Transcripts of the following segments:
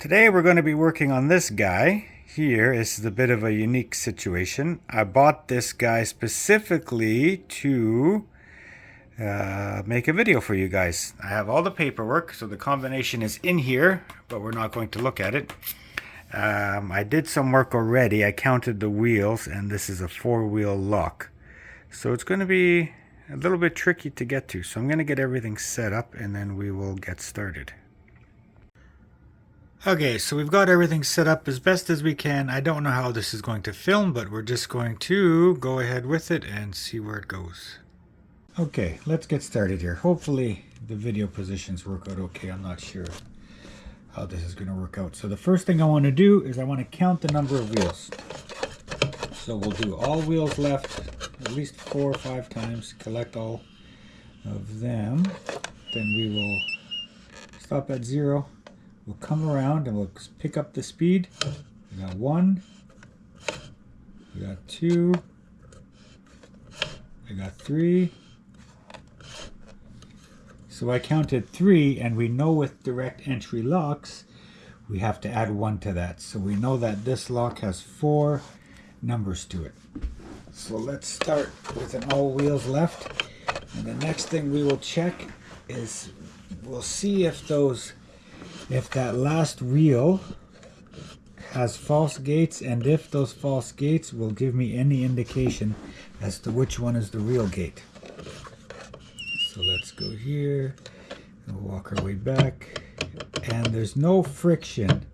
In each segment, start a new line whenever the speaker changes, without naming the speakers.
Today we're going to be working on this guy here. This is a bit of a unique situation. I bought this guy specifically to make a video for you guys. I have all the paperwork, so the combination is in here, but we're not going to look at it. I did some work already. I counted the wheels, and this is a 4-wheel lock. So it's going to be a little bit tricky to get to. So I'm going to get everything set up, and then we will get started. Okay, so we've got everything set up as best as we can. I don't know how this is going to film, but we're just going to go ahead with it and see where it goes. Okay, let's get started here. Hopefully the video positions work out okay. I'm not sure how this is going to work out. So the first thing I want to do is I want to count the number of wheels. So we'll do all wheels left at least 4 or 5 times, collect all of them. Then we will stop at 0. We'll come around and we'll pick up the speed. We got 1, we got 2, I got 3. So I counted 3, and we know with direct entry locks, we have to add 1 to that. So we know that this lock has 4 numbers to it. So let's start with an all wheels left. And the next thing we will check is we'll see if that last wheel has false gates, and if those false gates will give me any indication as to which one is the real gate. So let's go here and we'll walk our way back, and there's no friction,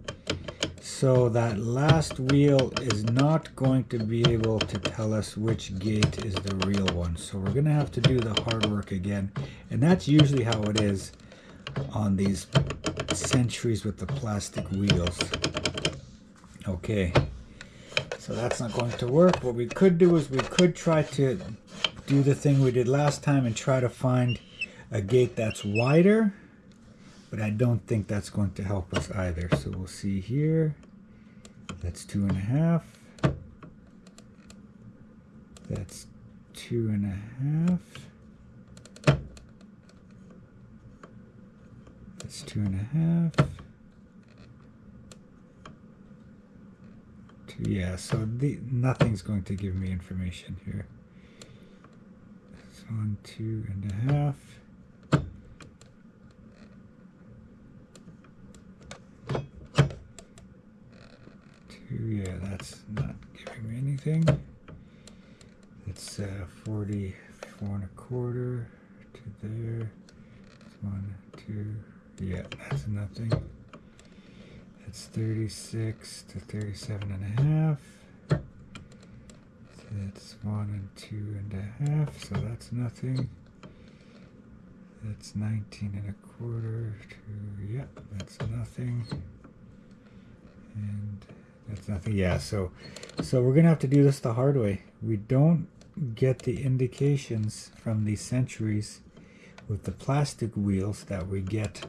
so that last wheel is not going to be able to tell us which gate is the real one. So we're gonna have to do the hard work again, and that's usually how it is on these Sentries with the plastic wheels. Okay, so that's not going to work. What we could do is we could try to do the thing we did last time and try to find a gate that's wider, but I don't think that's going to help us either. So we'll see here. That's 2.5. That's 2.5. That's 2.5. Yeah, so nothing's going to give me information here. That's 1, 2.5. 2, yeah, that's not giving me anything. It's 44.25 to there. That's 1, 2. Yeah, that's nothing. That's 36 to 37.5. So that's 1 and 2.5. So that's nothing. That's 19.25 to, yeah, that's nothing. And that's nothing. Yeah, so we're gonna have to do this the hard way. We don't get the indications from these Sentries with the plastic wheels that we get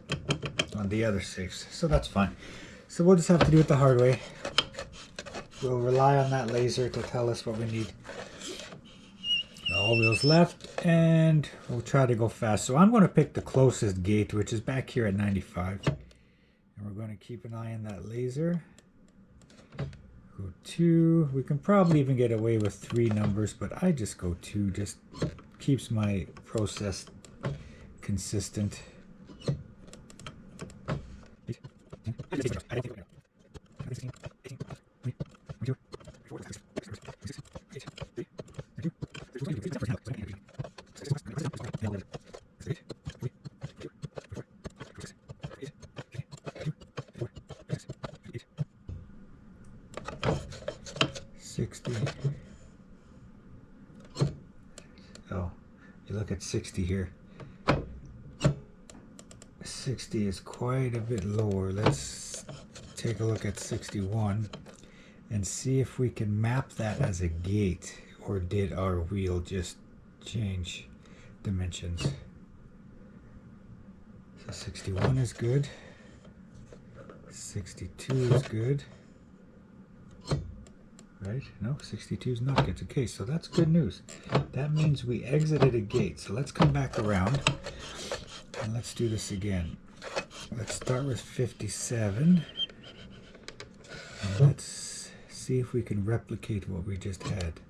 on the other safes. So that's fine. So we'll just have to do it the hard way. We'll rely on that laser to tell us what we need. All wheels left, and we'll try to go fast. So I'm going to pick the closest gate, which is back here at 95. And we're going to keep an eye on that laser. Go 2. We can probably even get away with 3 numbers, but I just go 2. Just keeps my process consistent. Oh, you look at 60 here. 60 is quite a bit lower. Let's take a look at 61 and see if we can map that as a gate, or did our wheel just change dimensions. So 61 is good. 62 is good. Right? No, 62 is not good. Okay, so that's good news. That means we exited a gate. So let's come back around and let's do this again. Let's start with 57. Let's see if we can replicate what we just had.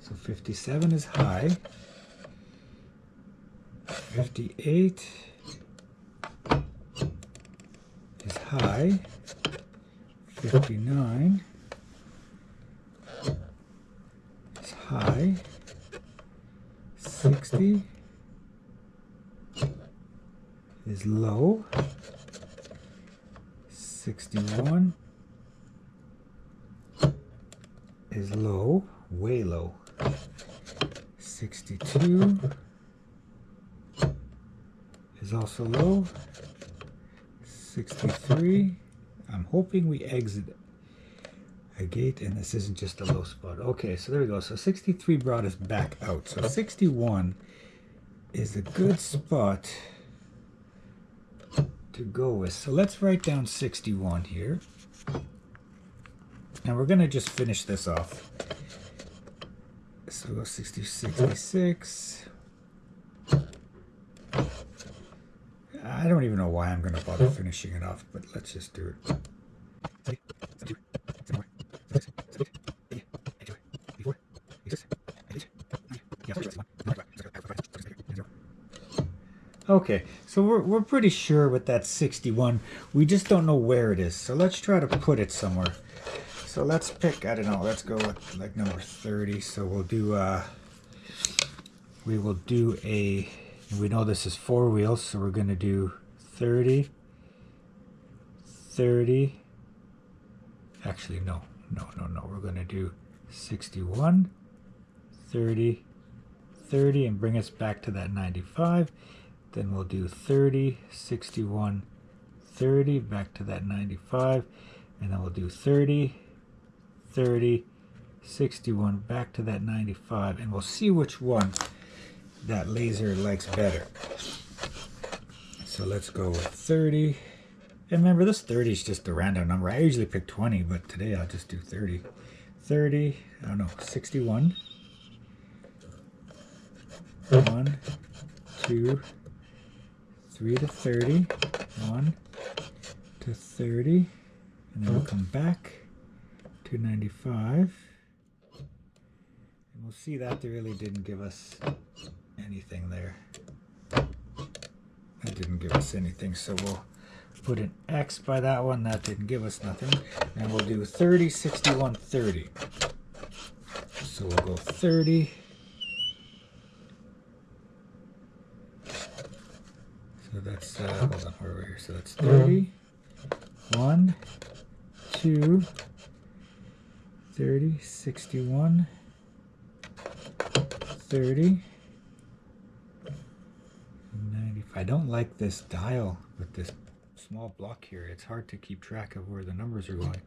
So 57 is high. 58 is high. 59 is high. 60 is low. 61 is low, way low. 62 is also low. 63, I'm hoping we exit a gate and this isn't just a low spot. Okay, so there we go. So 63 brought us back out. So 61 is a good spot to go with. So let's write down 61 here. And we're going to just finish this off. So go 60, 66. I don't even know why I'm going to bother finishing it off, but let's just do it. Okay, so we're pretty sure with that 61. We just don't know where it is. So let's try to put it somewhere. So let's pick, I don't know, let's go with like number 30. So we'll do, we will do a, we know this is 4 wheels, so we're going to do 30, 30. Actually, no. We're going to do 61, 30, 30, and bring us back to that 95. Then we'll do 30, 61, 30, back to that 95. And then we'll do 30, 30, 61, back to that 95. And we'll see which one that laser likes better. So let's go with 30. And remember, this 30 is just a random number. I usually pick 20, but today I'll just do 30. 30, I don't know, 61. 1, 2, 3 to 30. 1 to 30. And then we'll come back to 95. And we'll see that they really didn't give us anything there. That didn't give us anything, so we'll put an X by that one. That didn't give us nothing. And we'll do 30, 61, 30. So we'll go 30. So that's, hold on, where are we here? So that's 30. 1, 2, 30, 61, 30, 90. I don't like this dial with this small block here. It's hard to keep track of where the numbers are going.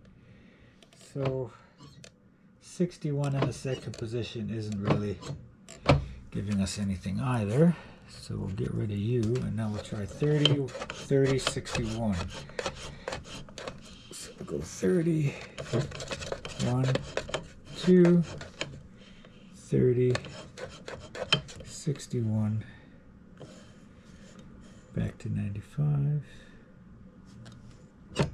So 61 in the second position isn't really giving us anything either. So we'll get rid of you, and now we'll try 30, 30, 61. So we'll go 30, 1, 2, 30, 61, back to 95. And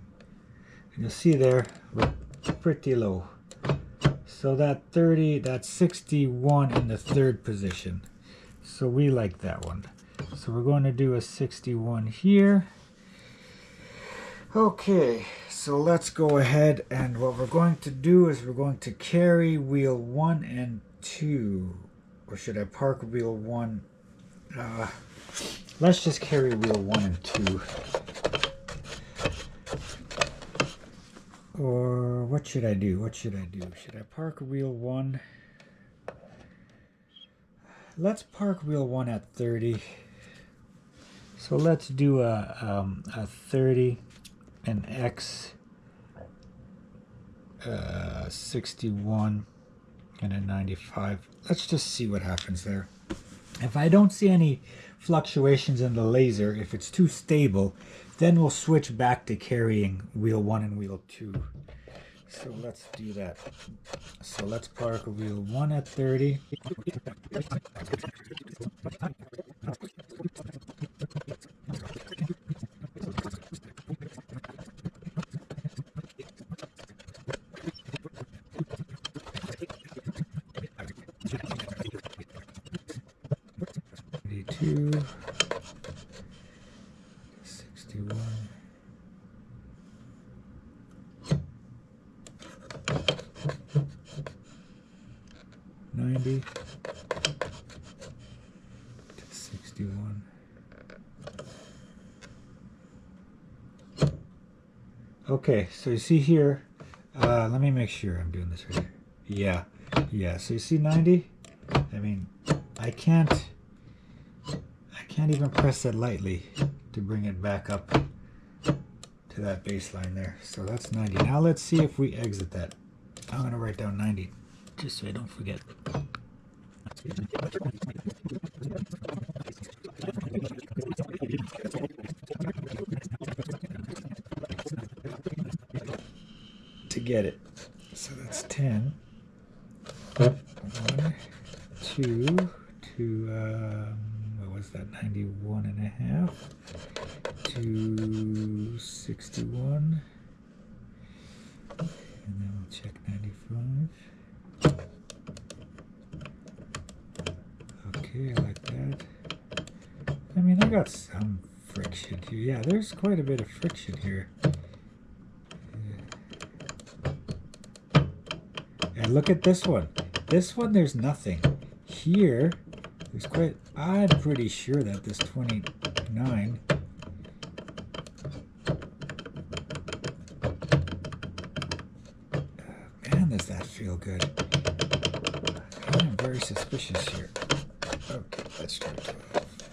you'll see there, we're pretty low. So that 30, that's 61 in the third position. So we like that one. So we're going to do a 61 here. Okay, so let's go ahead, and what we're going to do is we're going to carry wheel 1 and 2. Or should I park wheel 1? Let's just carry wheel 1 and 2. Or what should I do? What should I do? Should I park wheel 1? Let's park wheel 1 at 30. So let's do a 30, an X, 61, and a 95. Let's just see what happens there. If I don't see any fluctuations in the laser, if it's too stable, then we'll switch back to carrying wheel 1 and wheel 2. So let's do that. So let's park wheel 1 at 30. 2, 61, 90, 61. Okay, so you see here, let me make sure I'm doing this right here. Yeah, so you see 90? I mean, I can't even press it lightly to bring it back up to that baseline there. So that's 90. Now let's see if we exit that. I'm going to write down 90 just so I don't forget. To get it. So that's 10. 1, 2, what was that? 91 and a half. 261. And then we'll check 95. Okay, I like that. I mean, I got some friction here. Yeah, there's quite a bit of friction here. And look at this one. This one, there's nothing. Here, there's quite... I'm pretty sure that this 29... man, does that feel good. I'm very suspicious here. Okay, let's try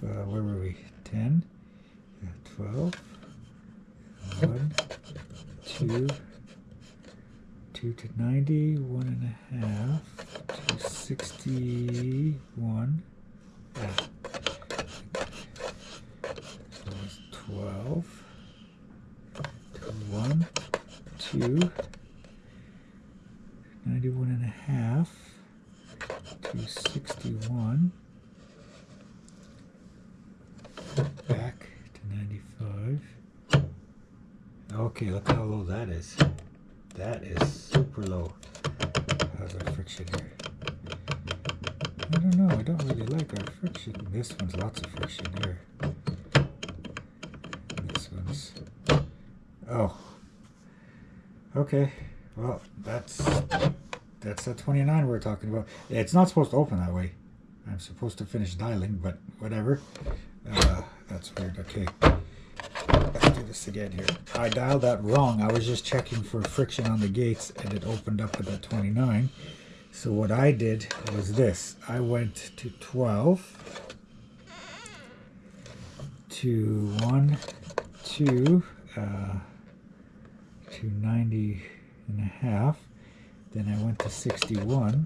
12. Where were we? 10? 12. 1, 2... 2 to 90, 1 and a half, 261, yeah. So it's 12, 1, 2, 91 and a half, 261, back to 95. Okay, look how low that is. That is super low. How's our friction here? I don't know. I don't really like our friction. This one's lots of friction here. This one's... oh. Okay. Well, that's the 29 we're talking about. It's not supposed to open that way. I'm supposed to finish dialing, but whatever. That's weird. Okay. Let's do this again here. I dialed that wrong. I was just checking for friction on the gates and it opened up at that 29. So what I did was this. I went to 12, to 1, 2, to 90 and a half. Then I went to 61.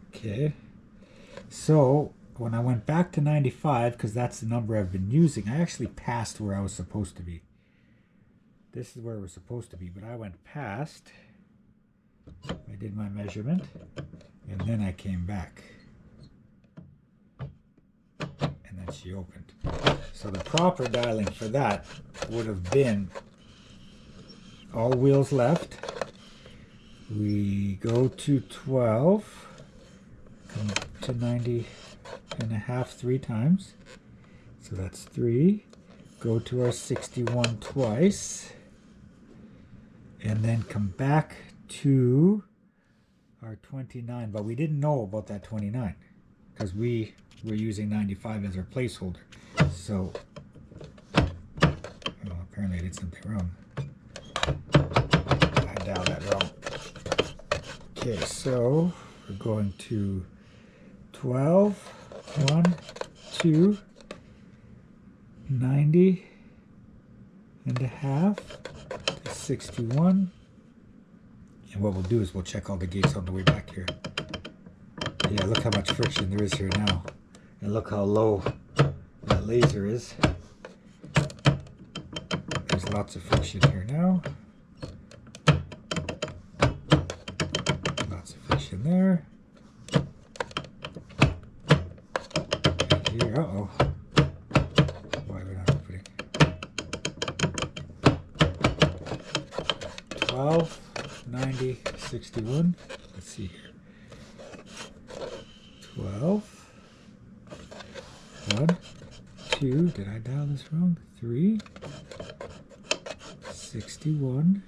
Okay. So when I went back to 95, because that's the number I've been using, I actually passed where I was supposed to be. This is where it was supposed to be, but I went past. I did my measurement, and then I came back. And then she opened. So the proper dialing for that would have been all wheels left. We go to 12, come to 90 and a half 3 times. So that's 3. Go to our 61 twice. And then come back to our 29. But we didn't know about that 29 because we were using 95 as our placeholder. So, well, apparently I did something wrong. I dialed that wrong. Okay, so we're going to 12, 1, 2, 90 and a half, 61. And what we'll do is we'll check all the gates on the way back here. Yeah, look how much friction there is here now. And look how low that laser is. There's lots of friction here now. Lots of friction there. And here, uh-oh. Why are we not opening? 12, 90, 61. Let's see here. 12. 1, 2, did I dial this wrong? 3. 61.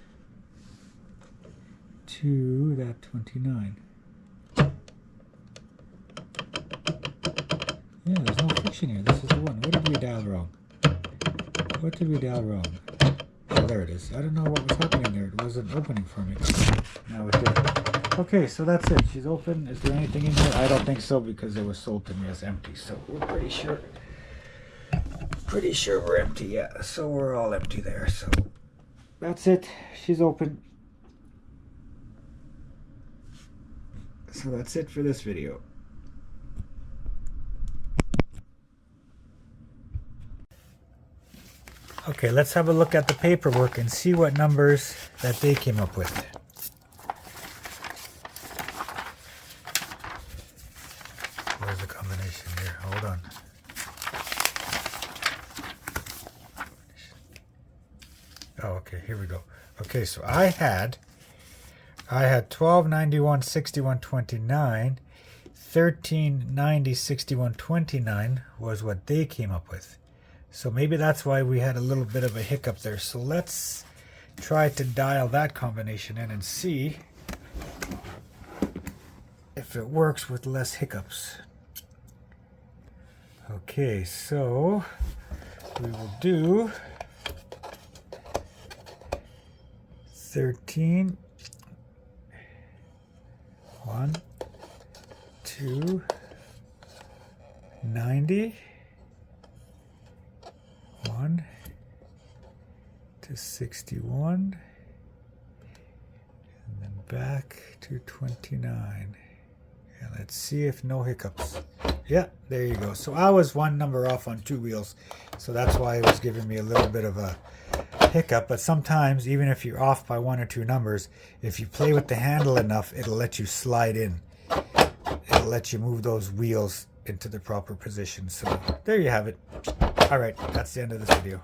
2, that 29. Yeah, there's no friction here. This is the one. What did we dial wrong? What did we dial wrong? Oh, there it is. I don't know what was happening there. It wasn't opening for me. Now it did. Okay, so that's it. She's open. Is there anything in here? I don't think so because it was sold to me as empty. So we're pretty sure. Pretty sure we're empty. Yeah, so we're all empty there. So that's it. She's open. So that's it for this video. Okay, let's have a look at the paperwork and see what numbers that they came up with. Where's the combination here? Hold on. Oh, okay, here we go. Okay, so I had 12, 91, 61, 29. 13, 90, 61, 29 was what they came up with. So maybe that's why we had a little bit of a hiccup there. So let's try to dial that combination in and see if it works with less hiccups. Okay, so we will do 13, 1, 2, 90, 1 to 61, and then back to 29. And let's see if no hiccups. Yeah, there you go. So I was one number off on 2 wheels, so that's why it was giving me a little bit of a hiccup. But sometimes, even if you're off by 1 or 2 numbers, if you play with the handle enough, it'll let you slide in. It'll let you move those wheels into the proper position. So there you have it. All right, that's the end of this video.